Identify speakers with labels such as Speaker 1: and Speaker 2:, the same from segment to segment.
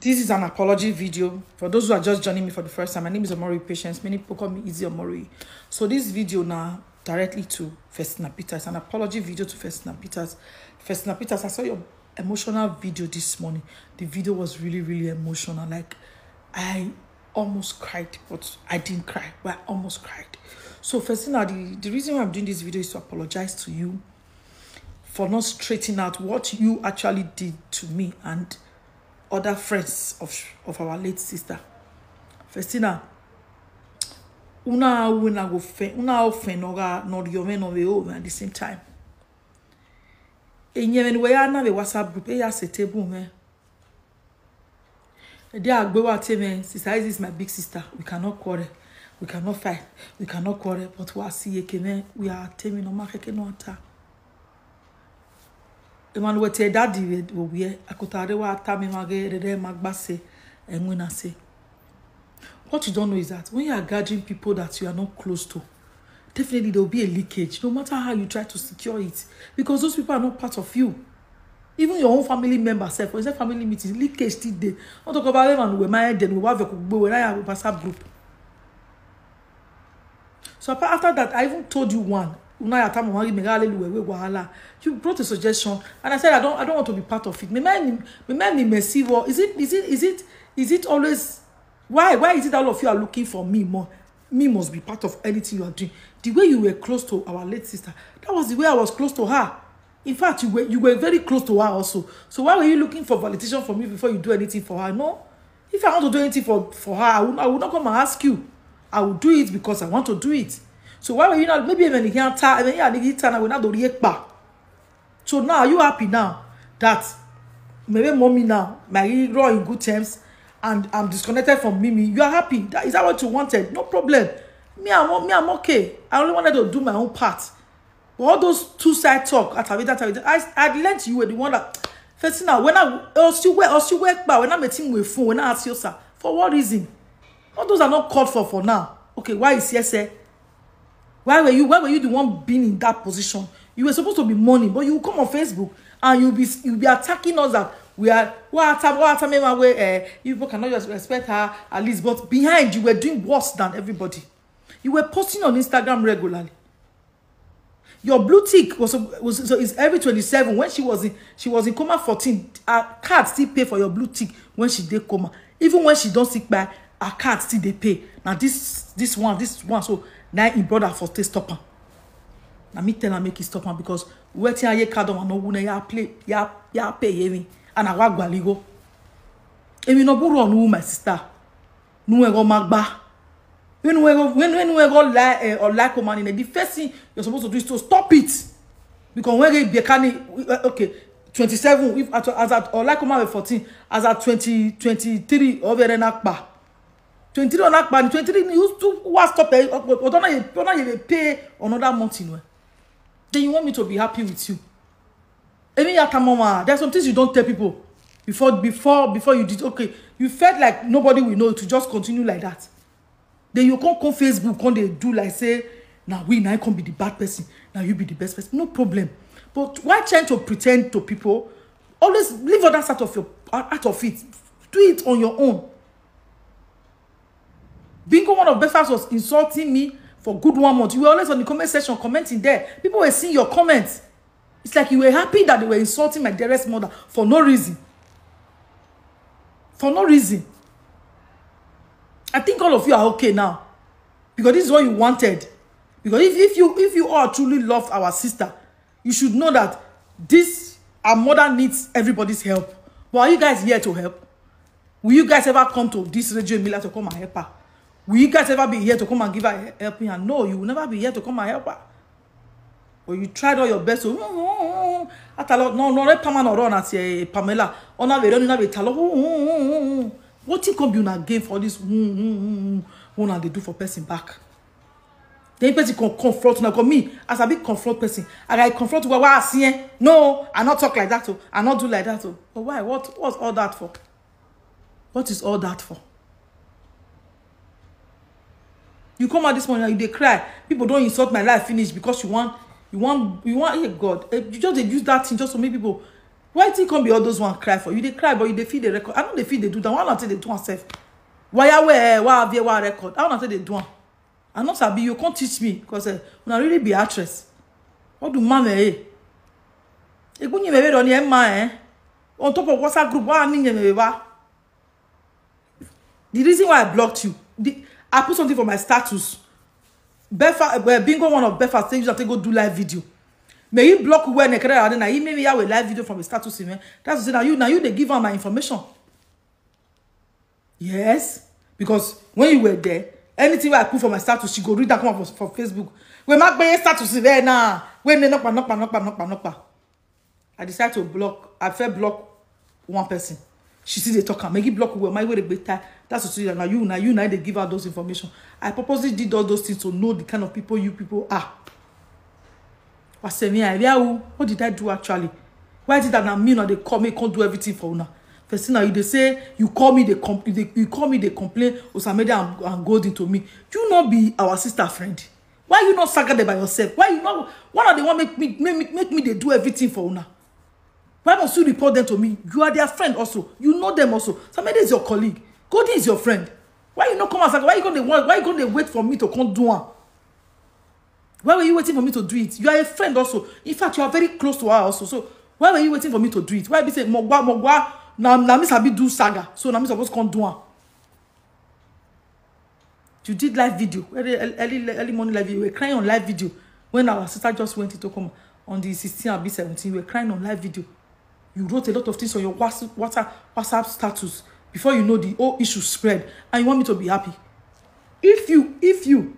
Speaker 1: This is an apology video for those who are just joining me for the first time. My name is Omoruyi Patience. Many people call me Izzy Omoruyi. So this video now directly to Festina Peters, an apology video to Festina Peters. Festina Peters, I saw your emotional video this morning. The video was really, really emotional. Like, I almost cried, but I didn't cry, but I almost cried. So Festina, the reason why I'm doing this video is to apologize to you for not straightening out what you actually did to me and other friends of our late sister. Festina, una at the same time. Enyemen we are na the WhatsApp group eya setable me. Dia agbewa teme, sister Izzy is my big sister. We cannot quarrel. We cannot fight. We cannot quarrel. But we are see ekeme, we are temi no makeke no ata. Eman we te daddy we akotare wa ata me mage rede magbase enwina say. What you don't know is that when you are gathering people that you are not close to, definitely there will be a leakage, no matter how you try to secure it, because those people are not part of you. Even your own family members, for example, family meetings, leakage still there. Not talk about them and we might then we have a WhatsApp group. So after that, I even told you one. You brought a suggestion, and I said I don't want to be part of it. Is it always why is it all of you are looking for me more? Me must be part of anything you are doing. The way you were close to our late sister, that was the way I was close to her. In fact, you were very close to her also. So why were you looking for validation from me before you do anything for her? No. If I want to do anything for her, I would not come and ask you. I will do it because I want to do it. So why were you not? Maybe even here, I will not do it back. So now, are you happy now that maybe mommy now, my grow in good terms, and I'm disconnected from Mimi? You are happy? Is that what you wanted? No problem. I'm okay. I only wanted to do my own part. But all those two-side talk, I learned you were the one that Festina, when I work back, when I met him with phone, when I asked you, sir, for what reason? All those are not called for now. Okay, why is yes, sir? Why were you the one being in that position? You were supposed to be mourning, but you will come on Facebook and you'll be attacking us that we are you people cannot just respect her at least, but behind you were doing worse than everybody. You were posting on Instagram regularly. Your blue tick is every 27. When she was in coma 14, her card still pay for your blue tick when she did coma. Even when she don't sick by, her card still they pay. Now this one, so now in brother for stay stop her. Now me tell her make it stop her because waiting a ye card on no wuna ya play ya pay yemi and I walk gwaligo. Emi no buru onu my sister. Nu ego magba. When we go lie or like a man in the first thing you're supposed to do is to stop it. Because when we be okay, 27, if as at or like a man 14, as at 23 over an akba. 23 on akba, 23 you to stop it, or don't you pay another month in way. Then you want me to be happy with you. I mean, there's some things you don't tell people before you did. Okay, you felt like nobody will know to just continue like that. Then you come Facebook, come they do like say, now I can't be the bad person, now you be the best person. No problem. But why trying to pretend to people? Always leave other side of out of it. Do it on your own. Bingo, one of Belfast was insulting me for good 1 month. You were always on the comment section commenting there. People were seeing your comments. It's like you were happy that they were insulting my dearest mother for no reason. For no reason. I think all of you are okay now. Because this is what you wanted. Because if you all truly loved our sister, you should know that our mother needs everybody's help. But are you guys here to help? Will you guys ever come to this radio Mila to come and help her? Will you guys ever be here to come and give her a helping hand? No, you will never be here to come and help her. But you tried all your best to no permanent run at Pamela. What you come be una gain for this one they do for person back? Then person can confront now. Because me, as a big confront person, I confront what I see. No, I not talk like that. I not do like that. But why? What's all that for? What is all that for? You come out this morning and they cry. People don't insult my life finish because you want hey God. You just use that thing just to make people Why did come be all those one cry for? You they cry, but you they feed the record. I don't they feed they do that. Why not they do themselves? Why have you record? I don't they do one. I not sabi you can't teach me because when I really be actress. What do mama eh? E go nyeme do ni emma on top of WhatsApp group why me nyeme ba. The reason why I blocked you, I put something for my status. Bingo one of Befa saying you go do live video. May you block when na you maybe have a live video from the status man. That's to say now you they give her my information. Yes, because when you were there, anything I put for my status, she go read that come up for Facebook. We mark by status there now. When they knock. I decided to block. I first block one person. She see the talker. Make it block where my way the better. That's what you now they give out those information. I purposely did all those things to know the kind of people you people are. What did I do actually? Why did that mean or they call me can't do everything for una? Festina, you they say you call me they complain Osamede and Golden to me. You not be our sister friend. Why you not saga there by yourself? Why you not one of the one make me they do everything for una? Why must you report them to me? You are their friend also. You know them also. Somebody is your colleague. Golden is your friend. Why you not come and say, why you going to wait for me to come do one? Why were you waiting for me to do it? You are a friend also. In fact, you are very close to her also. So why were you waiting for me to do it? Why be say mogwa na me sabi do saga. So na me supposed to come do one. You did live video. Early morning live video. You were crying on live video. When our sister just went into come on the 16 and B17, you were crying on live video. You wrote a lot of things on your WhatsApp status before you know the whole issue spread, and you want me to be happy. If you,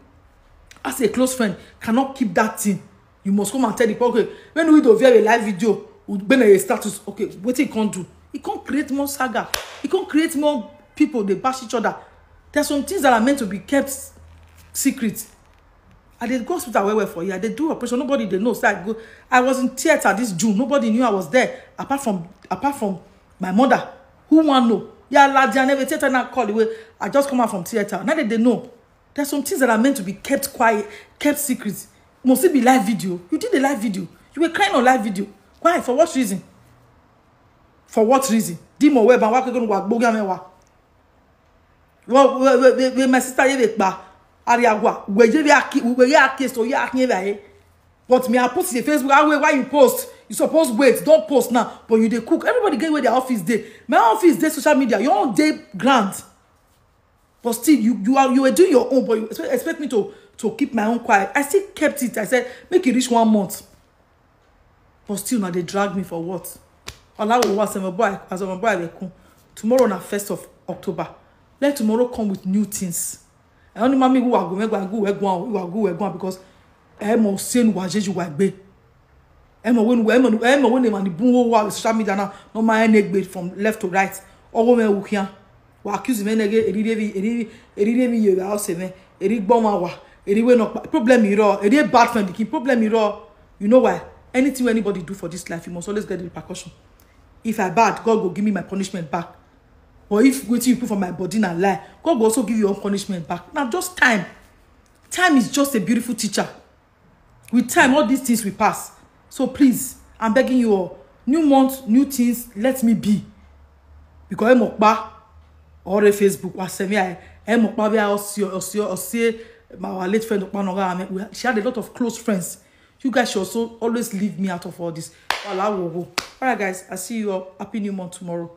Speaker 1: as a close friend, cannot keep that thing, you must come and tell the people, okay, when we do a live video, when a status, okay, what he can't do? He can't create more saga. He can't create more people, they bash each other. There's some things that are meant to be kept secret. I did go hospital where for you. I did do operation. Nobody they know. So I was in theater this June. Nobody knew I was there. Apart from my mother, who want know? Yeah, lad, I never theater now call away. I just come out from theater. Now that they know. There's some things that are meant to be kept quiet, kept secret. Must it be live video? You did a live video. You were crying on live video. Why? For what reason? For what reason? Dimo web and what going to work bogamewa. Well, my sister Yevekba. Ariagwa, we case to you. But me, I post in the Facebook. Why you post? You suppose wait, don't post now. But you they cook. Everybody get where their office day. My office day social media. Your own day grant. But still, you were doing your own. But you expect me to keep my own quiet. I still kept it. I said make it reach 1 month. But still, now they drag me for what? Allah will watch my boy as my boy. Tomorrow na 1st of October. Let tomorrow come with new things. I only mommy who are going because I'm saying what you want be. I'm when they man the boom wall social media now. No my neck from left to right. Or when we can, we accuse me again. Me house me. Bomber no problem iro. Bad friend. The problem iro. You know why? Anything anybody do for this life, you must always get the repercussion. If I bad, God will give me my punishment back. Or if what you put for my body and lie, God will also give you your punishment back. Now, just time. Time is just a beautiful teacher. With time, all these things will pass. So please, I'm begging you all. New month, new things, let me be. Because I'm Okpa or a Facebook or semi. I'm Okpa my late friend. She had a lot of close friends. You guys should also always leave me out of all this. All right, guys. I see you all. Happy New Month tomorrow.